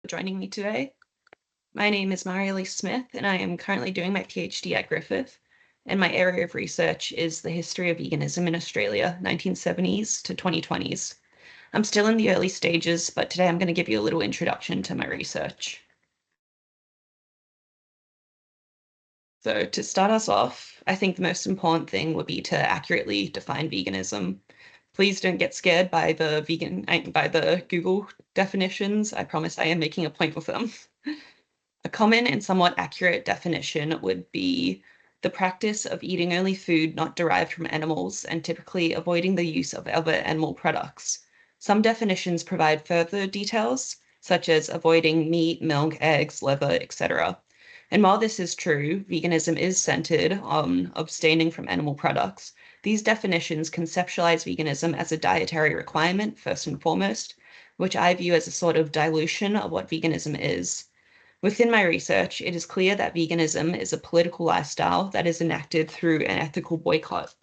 joining me today. My name is Elyse Smith, and I am currently doing my PhD at Griffith. And my area of research is the history of veganism in Australia, 1970s to 2020s. I'm still in the early stages, but today I'm going to give you a little introduction to my research. So to start us off, I think the most important thing would be to accurately define veganism. Please don't get scared by the Google definitions. I promise I am making a point with them. A common and somewhat accurate definition would be the practice of eating only food not derived from animals and typically avoiding the use of other animal products. Some definitions provide further details, such as avoiding meat, milk, eggs, leather, etc. And while this is true, veganism is centered on abstaining from animal products. These definitions conceptualize veganism as a dietary requirement, first and foremost, which I view as a sort of dilution of what veganism is. Within my research, it is clear that veganism is a political lifestyle that is enacted through an ethical boycott.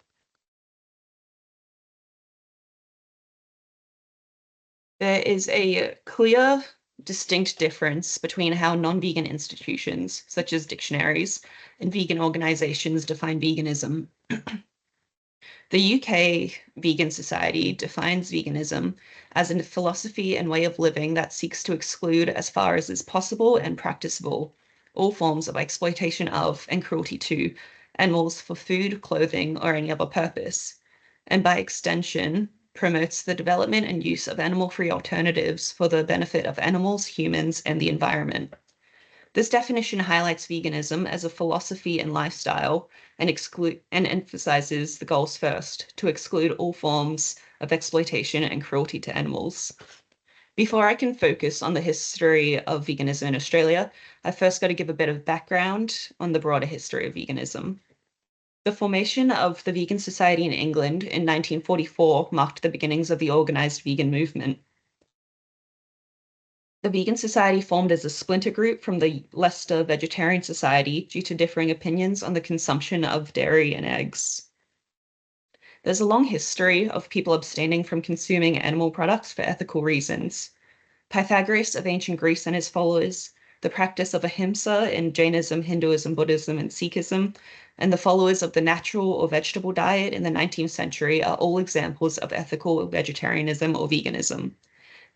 There is a clear, distinct difference between how non-vegan institutions, such as dictionaries, and vegan organizations define veganism. The UK Vegan Society defines veganism as a philosophy and way of living that seeks to exclude, as far as is possible and practicable, all forms of exploitation of and cruelty to animals for food, clothing, or any other purpose, and by extension, promotes the development and use of animal-free alternatives for the benefit of animals, humans, and the environment. This definition highlights veganism as a philosophy and lifestyle and emphasizes the goals first, to exclude all forms of exploitation and cruelty to animals. Before I can focus on the history of veganism in Australia, I first got to give a bit of background on the broader history of veganism. The formation of the Vegan Society in England in 1944 marked the beginnings of the organized vegan movement. The Vegan Society formed as a splinter group from the Leicester Vegetarian Society due to differing opinions on the consumption of dairy and eggs. There's a long history of people abstaining from consuming animal products for ethical reasons. Pythagoras of ancient Greece and his followers, the practice of ahimsa in Jainism, Hinduism, Buddhism, and Sikhism, and the followers of the natural or vegetable diet in the 19th century are all examples of ethical vegetarianism or veganism.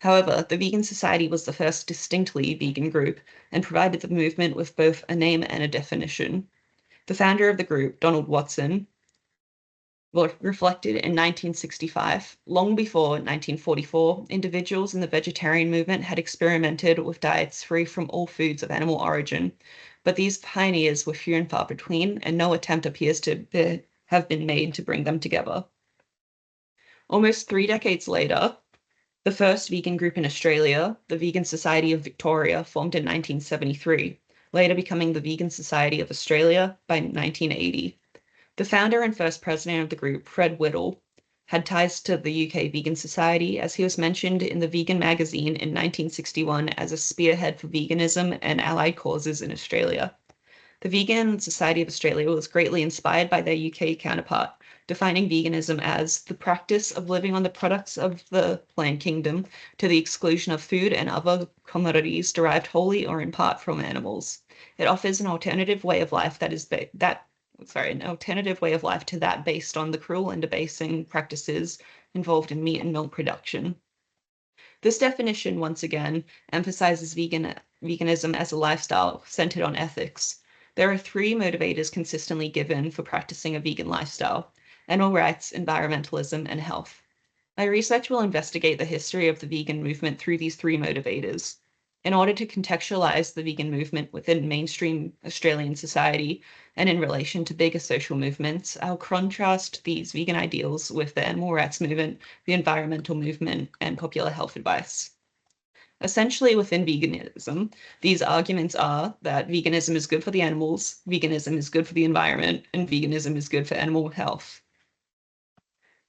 However, the Vegan Society was the first distinctly vegan group and provided the movement with both a name and a definition. The founder of the group, Donald Watson, reflected in 1965. Long before 1944, individuals in the vegetarian movement had experimented with diets free from all foods of animal origin, but these pioneers were few and far between, and no attempt appears to have been made to bring them together. Almost 3 decades later, the first vegan group in Australia, the Vegan Society of Victoria, formed in 1973, later becoming the Vegan Society of Australia by 1980. The founder and first president of the group, Fred Whittle, had ties to the UK Vegan Society, as he was mentioned in the Vegan magazine in 1961 as a spearhead for veganism and allied causes in Australia. The Vegan Society of Australia was greatly inspired by their UK counterpart, defining veganism as the practice of living on the products of the plant kingdom to the exclusion of food and other commodities derived wholly or in part from animals. It offers an alternative way of life to that based on the cruel and debasing practices involved in meat and milk production. This definition, once again, emphasizes veganism as a lifestyle centered on ethics. There are 3 motivators consistently given for practicing a vegan lifestyle: animal rights, environmentalism, and health. My research will investigate the history of the vegan movement through these 3 motivators. In order to contextualize the vegan movement within mainstream Australian society and in relation to bigger social movements, I'll contrast these vegan ideals with the animal rights movement, the environmental movement, and popular health advice. Essentially, within veganism, these arguments are that veganism is good for the animals, veganism is good for the environment, and veganism is good for animal health.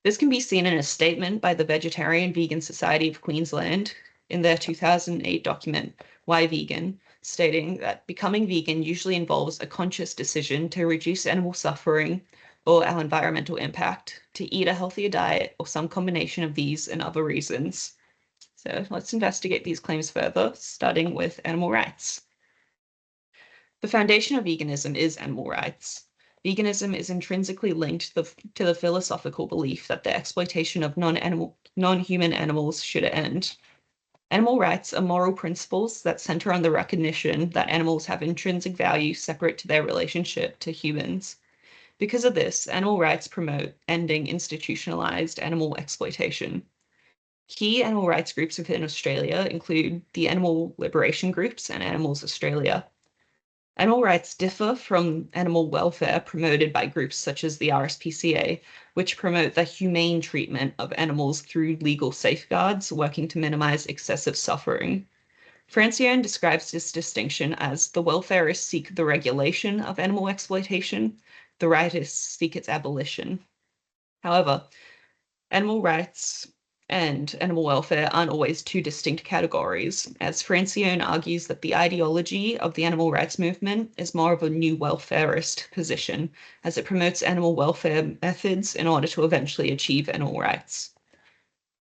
This can be seen in a statement by the Vegetarian Vegan Society of Queensland in their 2008 document, Why Vegan?, stating that becoming vegan usually involves a conscious decision to reduce animal suffering or our environmental impact, to eat a healthier diet, or some combination of these and other reasons. So let's investigate these claims further, starting with animal rights. The foundation of veganism is animal rights. Veganism is intrinsically linked to the philosophical belief that the exploitation of non-human animals should end. Animal rights are moral principles that center on the recognition that animals have intrinsic value separate to their relationship to humans. Because of this, animal rights promote ending institutionalized animal exploitation. Key animal rights groups within Australia include the animal liberation groups and Animals Australia. Animal rights differ from animal welfare promoted by groups such as the RSPCA, which promote the humane treatment of animals through legal safeguards, working to minimize excessive suffering. Francione describes this distinction as the welfarists seek the regulation of animal exploitation, the rightists seek its abolition. However, animal rights and animal welfare aren't always two distinct categories, as Francione argues that the ideology of the animal rights movement is more of a new welfarist position, as it promotes animal welfare methods in order to eventually achieve animal rights.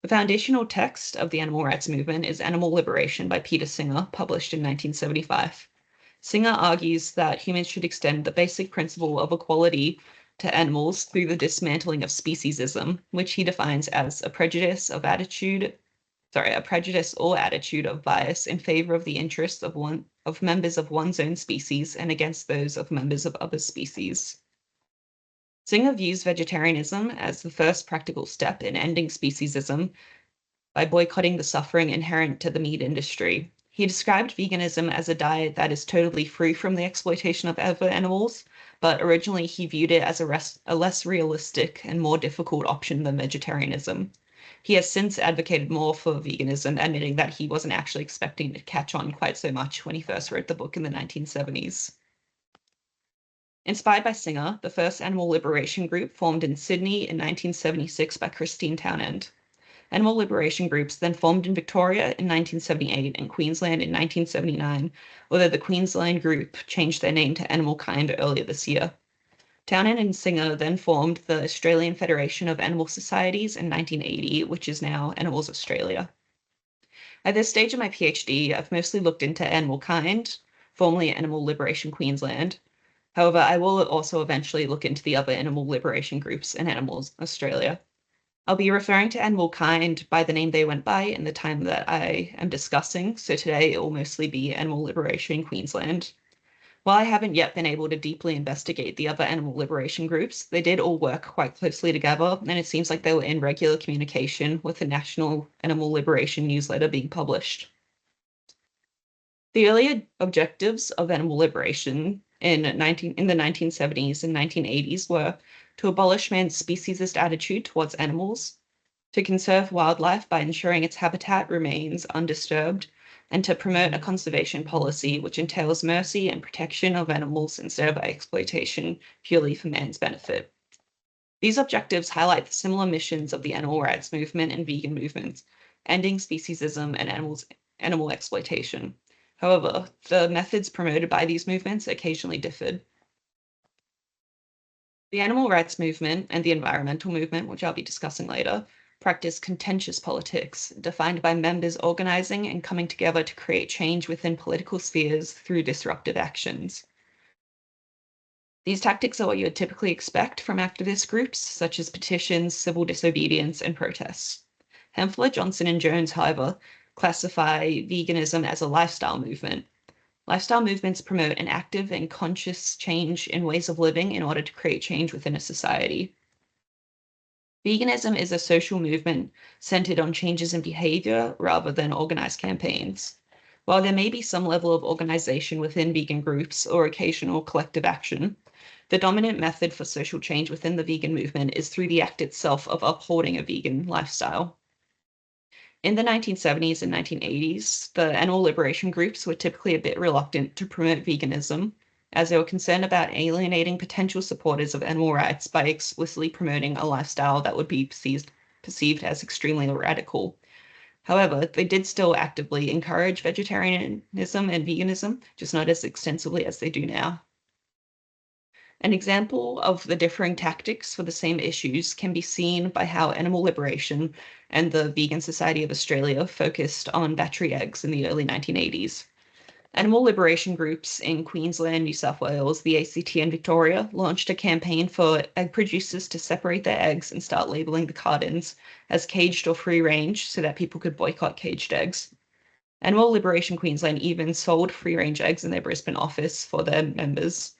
The foundational text of the animal rights movement is Animal Liberation by Peter Singer, published in 1975. Singer argues that humans should extend the basic principle of equality to animals through the dismantling of speciesism, which he defines as a prejudice or attitude of bias in favor of the interests of members of one's own species and against those of members of other species. Singer views vegetarianism as the first practical step in ending speciesism by boycotting the suffering inherent to the meat industry. He described veganism as a diet that is totally free from the exploitation of other animals, but originally he viewed it as a less realistic and more difficult option than vegetarianism. He has since advocated more for veganism, admitting that he wasn't actually expecting to catch on quite so much when he first wrote the book in the 1970s. Inspired by Singer, the first animal liberation group formed in Sydney in 1976 by Christine Townend. Animal liberation groups then formed in Victoria in 1978 and Queensland in 1979, although the Queensland group changed their name to Animal Kind earlier this year. Townend and Singer then formed the Australian Federation of Animal Societies in 1980, which is now Animals Australia. At this stage of my PhD, I've mostly looked into Animal Kind, formerly Animal Liberation Queensland. However, I will also eventually look into the other animal liberation groups in Animals Australia. I'll be referring to Animal Kind by the name they went by in the time that I am discussing, so today it will mostly be Animal Liberation Queensland. While I haven't yet been able to deeply investigate the other animal liberation groups, they did all work quite closely together, and it seems like they were in regular communication with the National Animal Liberation newsletter being published. The earlier objectives of animal liberation in the 1970s and 1980s were to abolish man's speciesist attitude towards animals, to conserve wildlife by ensuring its habitat remains undisturbed, and to promote a conservation policy which entails mercy and protection of animals instead of exploitation purely for man's benefit. These objectives highlight the similar missions of the animal rights movement and vegan movements, ending speciesism and animal exploitation. However, the methods promoted by these movements occasionally differed. The animal rights movement and the environmental movement, which I'll be discussing later, practice contentious politics, defined by members organizing and coming together to create change within political spheres through disruptive actions. These tactics are what you would typically expect from activist groups, such as petitions, civil disobedience, and protests. Hempfler, Johnson, and Jones, however, classify veganism as a lifestyle movement. Lifestyle movements promote an active and conscious change in ways of living in order to create change within a society. Veganism is a social movement centered on changes in behavior rather than organized campaigns. While there may be some level of organization within vegan groups or occasional collective action, the dominant method for social change within the vegan movement is through the act itself of upholding a vegan lifestyle. In the 1970s and 1980s, the animal liberation groups were typically a bit reluctant to promote veganism, as they were concerned about alienating potential supporters of animal rights by explicitly promoting a lifestyle that would be perceived as extremely radical. However, they did still actively encourage vegetarianism and veganism, just not as extensively as they do now. An example of the differing tactics for the same issues can be seen by how Animal Liberation and the Vegan Society of Australia focused on battery eggs in the early 1980s. Animal liberation groups in Queensland, New South Wales, the ACT, and Victoria launched a campaign for egg producers to separate their eggs and start labeling the cartons as caged or free range so that people could boycott caged eggs. Animal Liberation Queensland even sold free range eggs in their Brisbane office for their members.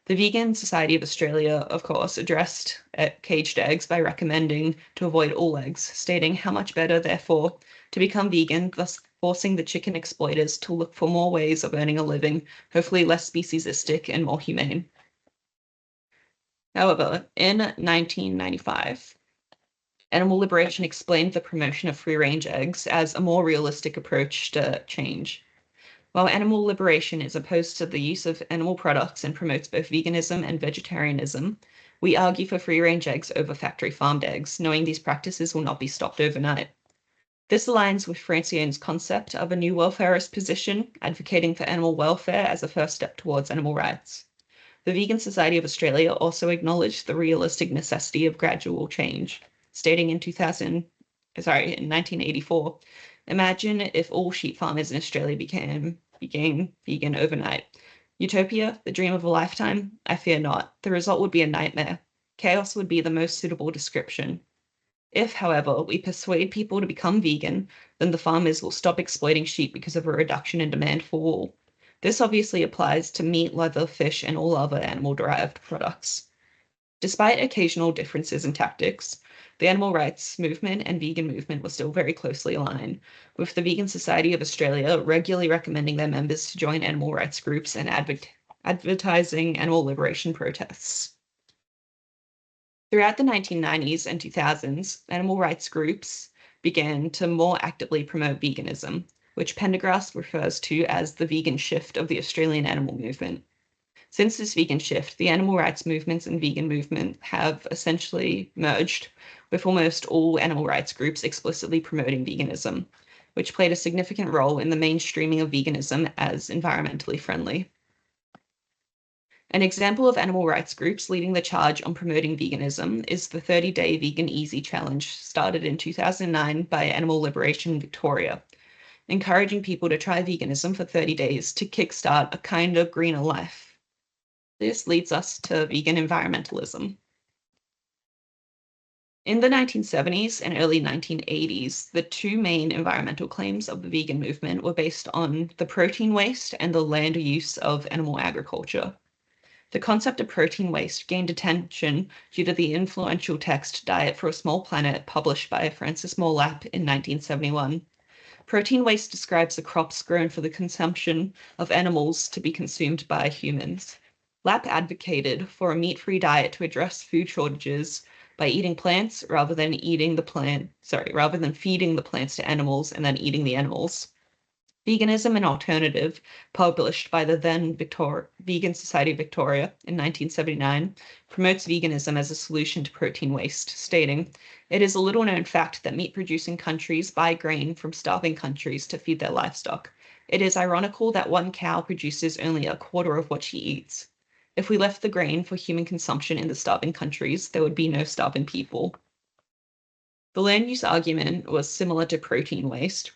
The Vegan Society of Australia, of course, addressed caged eggs by recommending to avoid all eggs, stating how much better, therefore, to become vegan, thus forcing the chicken exploiters to look for more ways of earning a living, hopefully less speciesistic and more humane. However, in 1995, Animal Liberation explained the promotion of free-range eggs as a more realistic approach to change. While Animal Liberation is opposed to the use of animal products and promotes both veganism and vegetarianism, we argue for free-range eggs over factory-farmed eggs, knowing these practices will not be stopped overnight. This aligns with Francione's concept of a new welfarist position, advocating for animal welfare as a first step towards animal rights. The Vegan Society of Australia also acknowledged the realistic necessity of gradual change, stating in 1984, imagine if all sheep farmers in Australia became vegan overnight. Utopia, the dream of a lifetime? I fear not. The result would be a nightmare. Chaos would be the most suitable description. If, however, we persuade people to become vegan, then the farmers will stop exploiting sheep because of a reduction in demand for wool. This obviously applies to meat, leather, fish, and all other animal-derived products. Despite occasional differences in tactics, the animal rights movement and vegan movement were still very closely aligned, with the Vegan Society of Australia regularly recommending their members to join animal rights groups and advertising animal liberation protests. Throughout the 1990s and 2000s, animal rights groups began to more actively promote veganism, which Pendergrast refers to as the vegan shift of the Australian animal movement. Since this vegan shift, the animal rights movements and vegan movement have essentially merged, with almost all animal rights groups explicitly promoting veganism, which played a significant role in the mainstreaming of veganism as environmentally friendly. An example of animal rights groups leading the charge on promoting veganism is the 30-Day Vegan Easy Challenge, started in 2009 by Animal Liberation Victoria, encouraging people to try veganism for 30 days to kickstart a kinder, greener life. This leads us to vegan environmentalism. In the 1970s and early 1980s, the two main environmental claims of the vegan movement were based on the protein waste and the land use of animal agriculture. The concept of protein waste gained attention due to the influential text Diet for a Small Planet, published by Francis Moore Lapp in 1971. Protein waste describes the crops grown for the consumption of animals to be consumed by humans. Lapp advocated for a meat-free diet to address food shortages by eating plants rather than feeding the plants to animals and then eating the animals. Veganism, an Alternative, published by the then Vegan Society of Victoria in 1979, promotes veganism as a solution to protein waste, stating, "It is a little-known fact that meat-producing countries buy grain from starving countries to feed their livestock. It is ironical that one cow produces only a quarter of what she eats. If we left the grain for human consumption in the starving countries, there would be no starving people." The land use argument was similar to protein waste,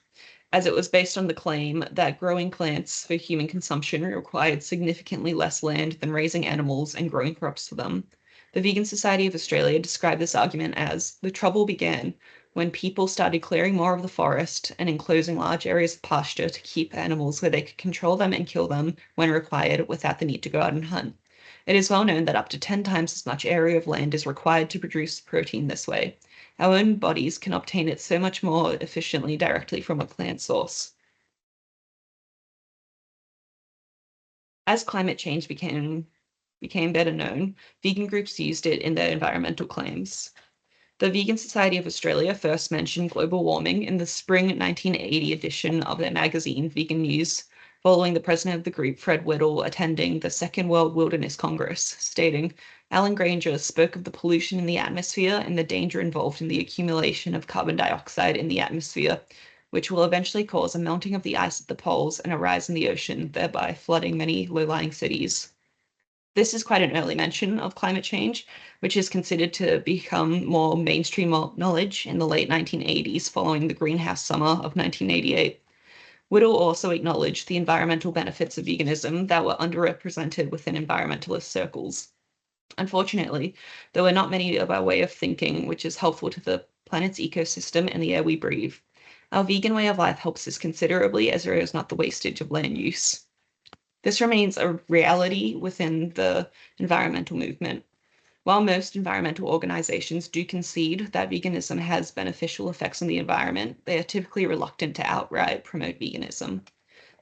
as it was based on the claim that growing plants for human consumption required significantly less land than raising animals and growing crops for them. The Vegan Society of Australia described this argument as, "The trouble began when people started clearing more of the forest and enclosing large areas of pasture to keep animals where they could control them and kill them when required without the need to go out and hunt. It is well known that up to 10 times as much area of land is required to produce protein this way. Our own bodies can obtain it so much more efficiently directly from a plant source." As climate change became better known, vegan groups used it in their environmental claims. The Vegan Society of Australia first mentioned global warming in the spring 1980 edition of their magazine, Vegan News, following the president of the group, Fred Whittle, attending the Second World Wilderness Congress, stating, "Alan Granger spoke of the pollution in the atmosphere and the danger involved in the accumulation of carbon dioxide in the atmosphere, which will eventually cause a melting of the ice at the poles and a rise in the ocean, thereby flooding many low-lying cities." This is quite an early mention of climate change, which is considered to become more mainstream knowledge in the late 1980s following the greenhouse summer of 1988. Whittle also acknowledged the environmental benefits of veganism that were underrepresented within environmentalist circles. Unfortunately, there were not many of our way of thinking which is helpful to the planet's ecosystem and the air we breathe. Our vegan way of life helps us considerably as there is not the wastage of land use. This remains a reality within the environmental movement. While most environmental organizations do concede that veganism has beneficial effects on the environment, they are typically reluctant to outright promote veganism.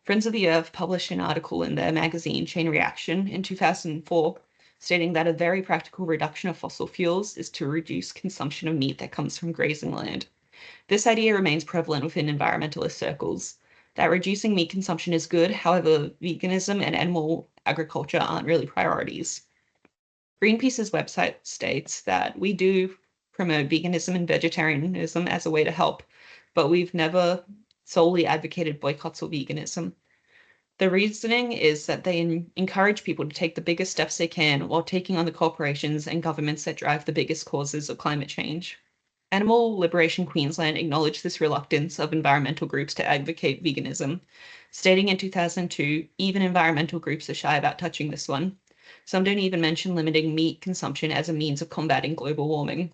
Friends of the Earth published an article in their magazine Chain Reaction in 2004 stating that a very practical reduction of fossil fuels is to reduce consumption of meat that comes from grazing land. This idea remains prevalent within environmentalist circles, that reducing meat consumption is good, however, veganism and animal agriculture aren't really priorities. Greenpeace's website states that we do promote veganism and vegetarianism as a way to help, but we've never solely advocated boycotts of veganism. The reasoning is that they encourage people to take the biggest steps they can while taking on the corporations and governments that drive the biggest causes of climate change. Animal Liberation Queensland acknowledged this reluctance of environmental groups to advocate veganism, stating in 2002, even environmental groups are shy about touching this one. Some don't even mention limiting meat consumption as a means of combating global warming.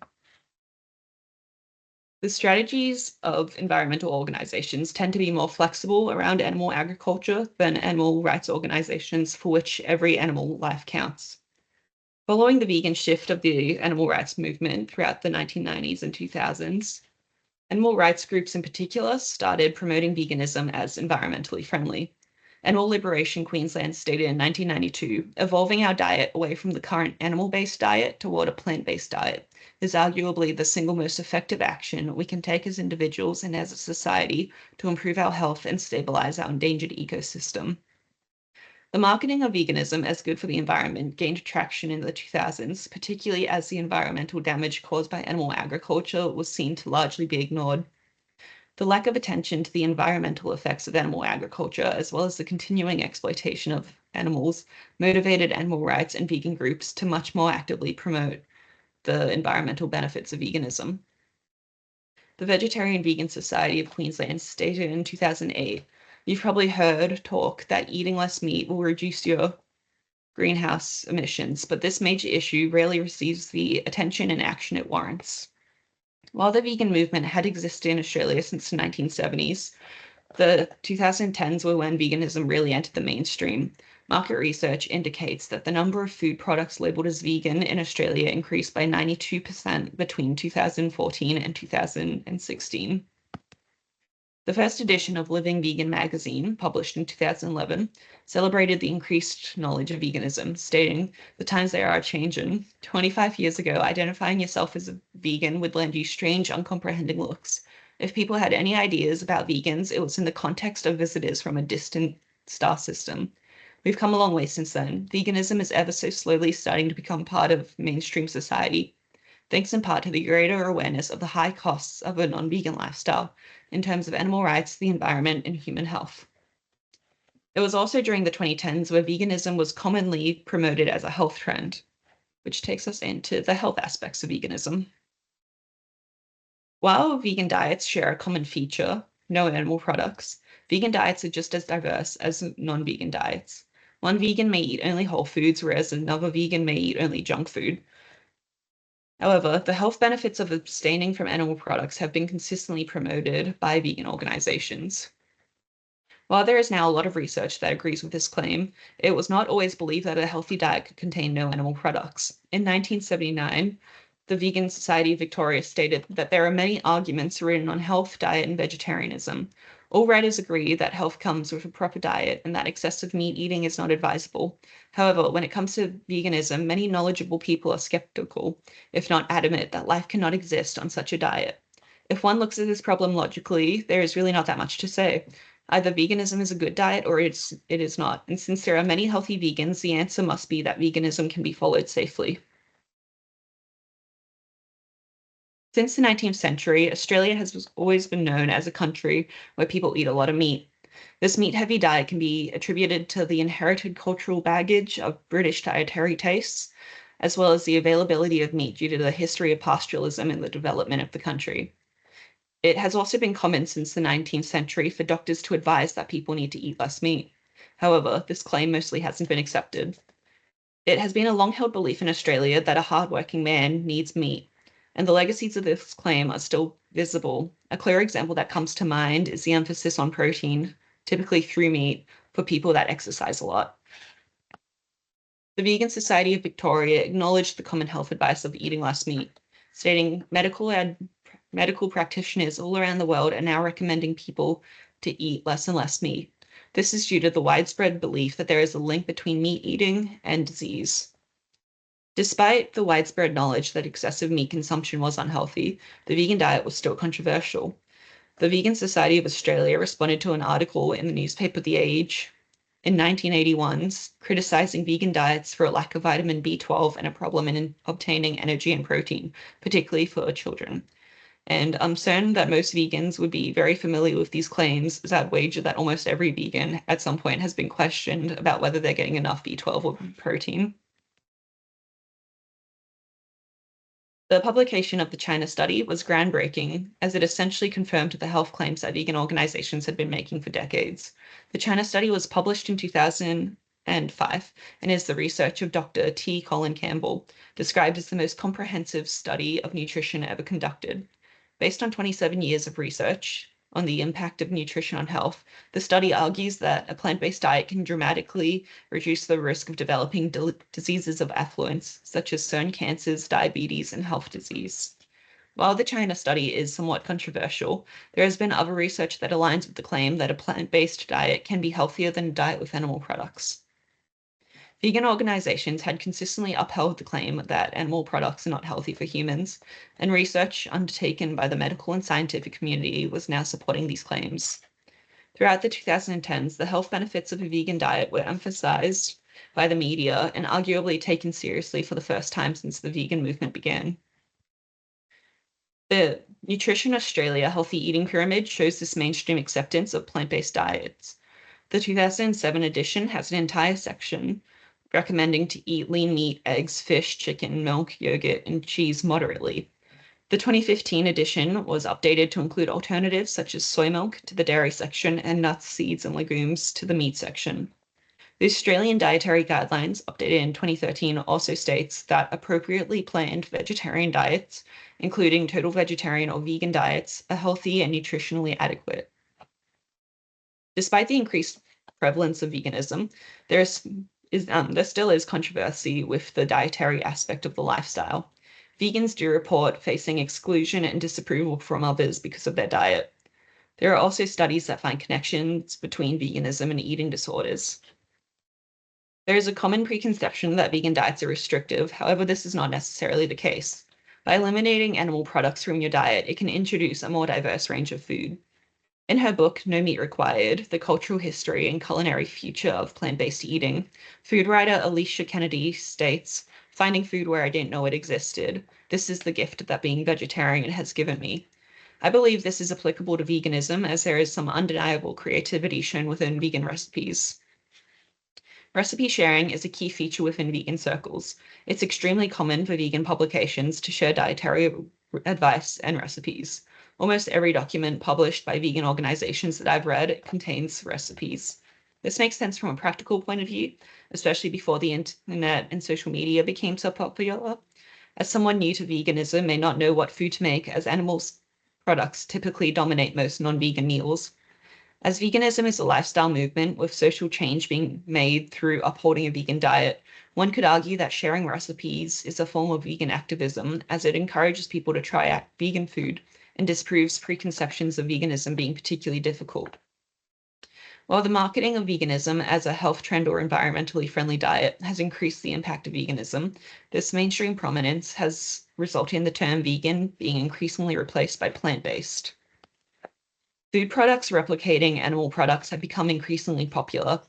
The strategies of environmental organizations tend to be more flexible around animal agriculture than animal rights organizations for which every animal life counts. Following the vegan shift of the animal rights movement throughout the 1990s and 2000s, animal rights groups in particular started promoting veganism as environmentally friendly. Animal Liberation Queensland stated in 1992, evolving our diet away from the current animal-based diet toward a plant-based diet is arguably the single most effective action we can take as individuals and as a society to improve our health and stabilize our endangered ecosystem. The marketing of veganism as good for the environment gained traction in the 2000s, particularly as the environmental damage caused by animal agriculture was seen to largely be ignored. The lack of attention to the environmental effects of animal agriculture, as well as the continuing exploitation of animals, motivated animal rights and vegan groups to much more actively promote the environmental benefits of veganism. The Vegetarian Vegan Society of Queensland stated in 2008, you've probably heard talk that eating less meat will reduce your greenhouse emissions, but this major issue rarely receives the attention and action it warrants. While the vegan movement had existed in Australia since the 1970s, the 2010s were when veganism really entered the mainstream. Market research indicates that the number of food products labeled as vegan in Australia increased by 92% between 2014 and 2016. The first edition of Living Vegan magazine, published in 2011, celebrated the increased knowledge of veganism, stating, "The times they are changing. 25 years ago, identifying yourself as a vegan would land you strange, uncomprehending looks. If people had any ideas about vegans, it was in the context of visitors from a distant star system. We've come a long way since then. Veganism is ever so slowly starting to become part of mainstream society, thanks in part to the greater awareness of the high costs of a non-vegan lifestyle in terms of animal rights, the environment, and human health." It was also during the 2010s where veganism was commonly promoted as a health trend, which takes us into the health aspects of veganism. While vegan diets share a common feature, no animal products, vegan diets are just as diverse as non-vegan diets. One vegan may eat only whole foods, whereas another vegan may eat only junk food. However, the health benefits of abstaining from animal products have been consistently promoted by vegan organizations. While there is now a lot of research that agrees with this claim, it was not always believed that a healthy diet could contain no animal products. In 1979, the Vegan Society of Victoria stated that there are many arguments written on health, diet, and vegetarianism. All writers agree that health comes with a proper diet and that excessive meat eating is not advisable. However, when it comes to veganism, many knowledgeable people are skeptical, if not adamant, that life cannot exist on such a diet. If one looks at this problem logically, there is really not that much to say. Either veganism is a good diet or it is not. And since there are many healthy vegans, the answer must be that veganism can be followed safely. Since the 19th century, Australia has always been known as a country where people eat a lot of meat. This meat-heavy diet can be attributed to the inherited cultural baggage of British dietary tastes, as well as the availability of meat due to the history of pastoralism in the development of the country. It has also been common since the 19th century for doctors to advise that people need to eat less meat. However, this claim mostly hasn't been accepted. It has been a long-held belief in Australia that a hard-working man needs meat, and the legacies of this claim are still visible. A clear example that comes to mind is the emphasis on protein, typically through meat, for people that exercise a lot. The Vegan Society of Victoria acknowledged the common health advice of eating less meat, stating medical practitioners all around the world are now recommending people to eat less and less meat. This is due to the widespread belief that there is a link between meat eating and disease. Despite the widespread knowledge that excessive meat consumption was unhealthy, the vegan diet was still controversial. The Vegan Society of Australia responded to an article in the newspaper The Age in 1981 criticizing vegan diets for a lack of vitamin B12 and a problem in obtaining energy and protein, particularly for children. And I'm certain that most vegans would be very familiar with these claims, as I'd wager that almost every vegan at some point has been questioned about whether they're getting enough B12 or protein. The publication of the China study was groundbreaking, as it essentially confirmed the health claims that vegan organizations had been making for decades. The China study was published in 2005 and is the research of Dr. T. Colin Campbell, described as the most comprehensive study of nutrition ever conducted. Based on 27 years of research on the impact of nutrition on health, the study argues that a plant-based diet can dramatically reduce the risk of developing diseases of affluence, such as certain cancers, diabetes, and health disease. While the China study is somewhat controversial, there has been other research that aligns with the claim that a plant-based diet can be healthier than a diet with animal products. Vegan organizations had consistently upheld the claim that animal products are not healthy for humans, and research undertaken by the medical and scientific community was now supporting these claims. Throughout the 2010s, the health benefits of a vegan diet were emphasized by the media and arguably taken seriously for the first time since the vegan movement began. The Nutrition Australia Healthy Eating Pyramid shows this mainstream acceptance of plant-based diets. The 2007 edition has an entire section recommending to eat lean meat, eggs, fish, chicken, milk, yogurt, and cheese moderately. The 2015 edition was updated to include alternatives such as soy milk to the dairy section and nuts, seeds, and legumes to the meat section. The Australian Dietary Guidelines, updated in 2013, also states that appropriately planned vegetarian diets, including total vegetarian or vegan diets, are healthy and nutritionally adequate. Despite the increased prevalence of veganism, there still is controversy with the dietary aspect of the lifestyle. Vegans do report facing exclusion and disapproval from others because of their diet. There are also studies that find connections between veganism and eating disorders. There is a common preconception that vegan diets are restrictive, however, this is not necessarily the case. By eliminating animal products from your diet, it can introduce a more diverse range of food. In her book, No Meat Required, The Cultural History and Culinary Future of Plant-Based Eating, food writer Elyse Kennedy states, "Finding food where I didn't know it existed. This is the gift that being vegetarian has given me." I believe this is applicable to veganism as there is some undeniable creativity shown within vegan recipes. Recipe sharing is a key feature within vegan circles. It's extremely common for vegan publications to share dietary advice and recipes. Almost every document published by vegan organizations that I've read contains recipes. This makes sense from a practical point of view, especially before the internet and social media became so popular, as someone new to veganism may not know what food to make, as animal products typically dominate most non-vegan meals. As veganism is a lifestyle movement with social change being made through upholding a vegan diet, one could argue that sharing recipes is a form of vegan activism, as it encourages people to try out vegan food and disproves preconceptions of veganism being particularly difficult. While the marketing of veganism as a health trend or environmentally friendly diet has increased the impact of veganism, this mainstream prominence has resulted in the term vegan being increasingly replaced by plant-based. Food products replicating animal products have become increasingly popular.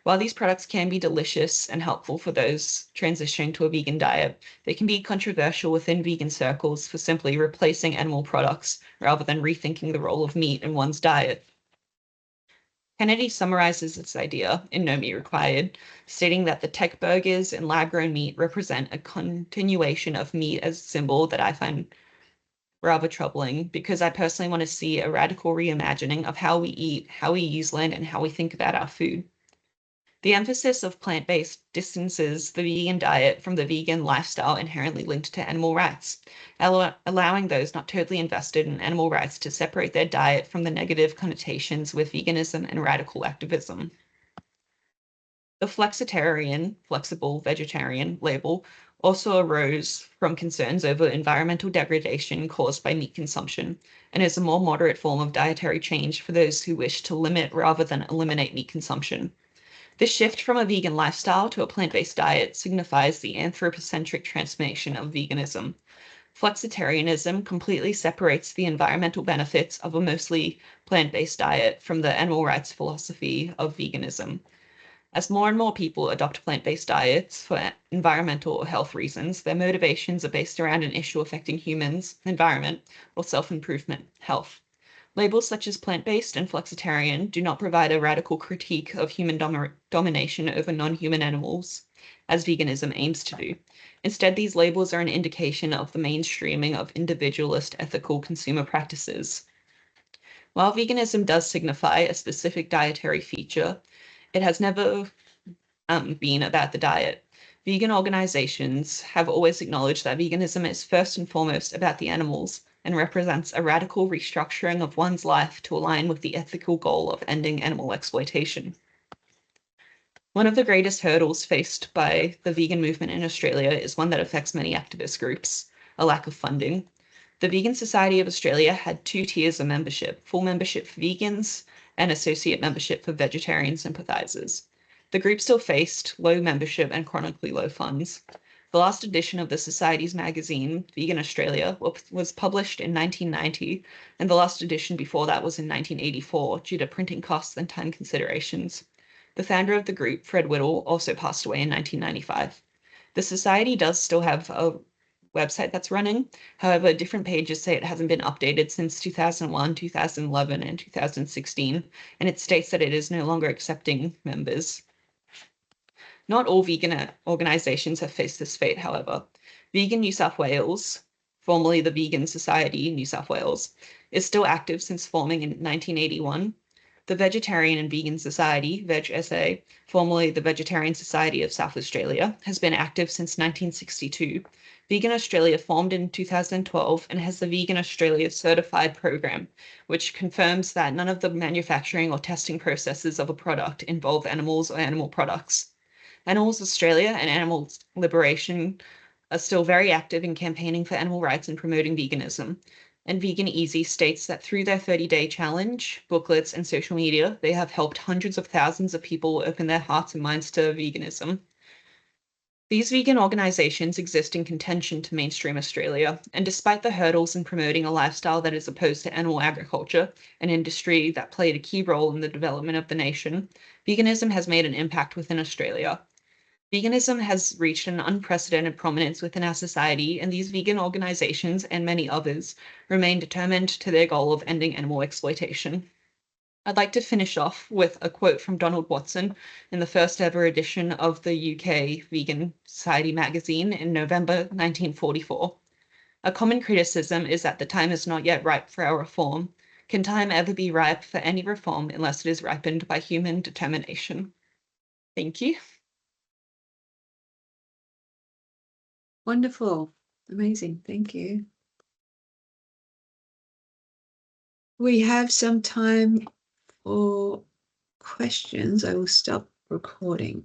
While these products can be delicious and helpful for those transitioning to a vegan diet, they can be controversial within vegan circles for simply replacing animal products rather than rethinking the role of meat in one's diet. Kennedy summarizes this idea in No Meat Required, stating that the tech burgers and lab-grown meat represent a continuation of meat as a symbol that I find rather troubling, because I personally want to see a radical reimagining of how we eat, how we use land, and how we think about our food. The emphasis of plant-based distances the vegan diet from the vegan lifestyle inherently linked to animal rights, allowing those not totally invested in animal rights to separate their diet from the negative connotations with veganism and radical activism. The flexitarian, flexible vegetarian label also arose from concerns over environmental degradation caused by meat consumption, and is a more moderate form of dietary change for those who wish to limit rather than eliminate meat consumption. This shift from a vegan lifestyle to a plant-based diet signifies the anthropocentric transformation of veganism. Flexitarianism completely separates the environmental benefits of a mostly plant-based diet from the animal rights philosophy of veganism. As more and more people adopt plant-based diets for environmental or health reasons, their motivations are based around an issue affecting humans, environment, or self-improvement, health. Labels such as plant-based and flexitarian do not provide a radical critique of human domination over non-human animals, as veganism aims to do. Instead, these labels are an indication of the mainstreaming of individualist ethical consumer practices. While veganism does signify a specific dietary feature, it has never been about the diet. Vegan organizations have always acknowledged that veganism is first and foremost about the animals and represents a radical restructuring of one's life to align with the ethical goal of ending animal exploitation. One of the greatest hurdles faced by the vegan movement in Australia is one that affects many activist groups: a lack of funding. The Vegan Society of Australia had 2 tiers of membership: full membership for vegans and associate membership for vegetarian sympathizers. The group still faced low membership and chronically low funds. The last edition of the Society's magazine, Vegan Australia, was published in 1990, and the last edition before that was in 1984 due to printing costs and time considerations. The founder of the group, Fred Whittle, also passed away in 1995. The Society does still have a website that's running. However, different pages say it hasn't been updated since 2001, 2011, and 2016, and it states that it is no longer accepting members. Not all vegan organizations have faced this fate, however. Vegan New South Wales, formerly the Vegan Society New South Wales, is still active since forming in 1981. The Vegetarian and Vegan Society, VegSA, formerly the Vegetarian Society of South Australia, has been active since 1962. Vegan Australia formed in 2012 and has the Vegan Australia Certified program, which confirms that none of the manufacturing or testing processes of a product involve animals or animal products. Animals Australia and Animals Liberation are still very active in campaigning for animal rights and promoting veganism. And Vegan Easy states that through their 30-day challenge, booklets, and social media, they have helped hundreds of thousands of people open their hearts and minds to veganism. These vegan organizations exist in contention to mainstream Australia, and despite the hurdles in promoting a lifestyle that is opposed to animal agriculture, an industry that played a key role in the development of the nation, veganism has made an impact within Australia. Veganism has reached an unprecedented prominence within our society, and these vegan organizations and many others remain determined to their goal of ending animal exploitation. I'd like to finish off with a quote from Donald Watson in the first ever edition of the UK Vegan Society magazine in November 1944. A common criticism is that the time is not yet ripe for our reform. Can time ever be ripe for any reform unless it is ripened by human determination? Thank you. Wonderful. Amazing. Thank you. We have some time for questions. I will stop recording.